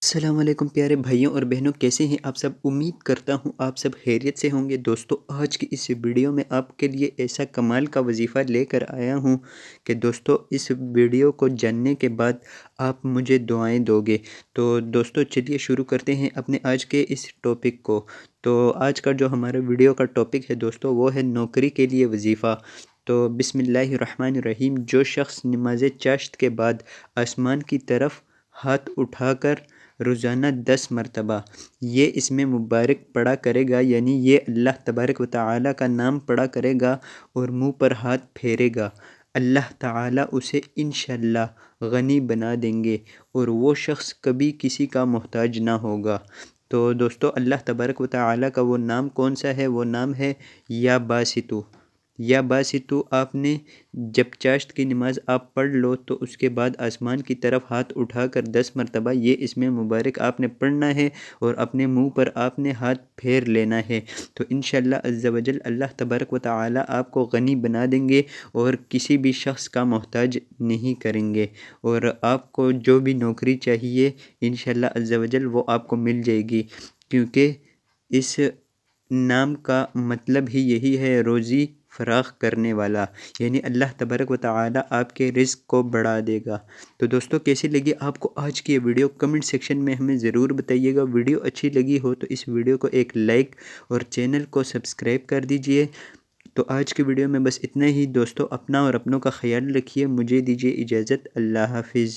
السلام علیکم پیارے بھائیوں اور بہنوں، کیسے ہیں آپ سب؟ امید کرتا ہوں آپ سب خیریت سے ہوں گے۔ دوستو، آج کی اس ویڈیو میں آپ کے لیے ایسا کمال کا وظیفہ لے کر آیا ہوں کہ دوستو اس ویڈیو کو جاننے کے بعد آپ مجھے دعائیں دو گے۔ تو دوستو چلیے شروع کرتے ہیں اپنے آج کے اس ٹاپک کو۔ تو آج کا جو ہمارے ویڈیو کا ٹاپک ہے دوستو وہ ہے نوکری کے لیے وظیفہ۔ تو بسم اللہ الرحمن الرحیم۔ جو شخص نماز چاشت کے بعد آسمان کی طرف ہاتھ اٹھا کر روزانہ 10 مرتبہ یہ اسم مبارک پڑھا کرے گا، یعنی یہ اللہ تبارک و تعالیٰ کا نام پڑھا کرے گا اور منہ پر ہاتھ پھیرے گا، اللہ تعالیٰ اسے انشاءاللہ غنی بنا دیں گے اور وہ شخص کبھی کسی کا محتاج نہ ہوگا۔ تو دوستو اللہ تبارک و تعالیٰ کا وہ نام کون سا ہے؟ وہ نام ہے یا باسطو۔ یا باسطو آپ نے جب چاشت کی نماز آپ پڑھ لو تو اس کے بعد آسمان کی طرف ہاتھ اٹھا کر 10 مرتبہ یہ اسم مبارک آپ نے پڑھنا ہے اور اپنے منہ پر آپ نے ہاتھ پھیر لینا ہے، تو انشاءاللہ عز و جل اللہ تبارک و تعالیٰ آپ کو غنی بنا دیں گے اور کسی بھی شخص کا محتاج نہیں کریں گے، اور آپ کو جو بھی نوکری چاہیے انشاءاللہ عز و جل وہ آپ کو مل جائے گی، کیونکہ اس نام کا مطلب ہی یہی ہے روزی فراخ کرنے والا، یعنی اللہ تبارک و تعالیٰ آپ کے رزق کو بڑھا دے گا۔ تو دوستو کیسی لگی آپ کو آج کی یہ ویڈیو؟ کمنٹ سیکشن میں ہمیں ضرور بتائیے گا۔ ویڈیو اچھی لگی ہو تو اس ویڈیو کو ایک لائک اور چینل کو سبسکرائب کر دیجئے۔ تو آج کی ویڈیو میں بس اتنا ہی دوستو، اپنا اور اپنوں کا خیال رکھیے۔ مجھے دیجیے اجازت، اللہ حافظ۔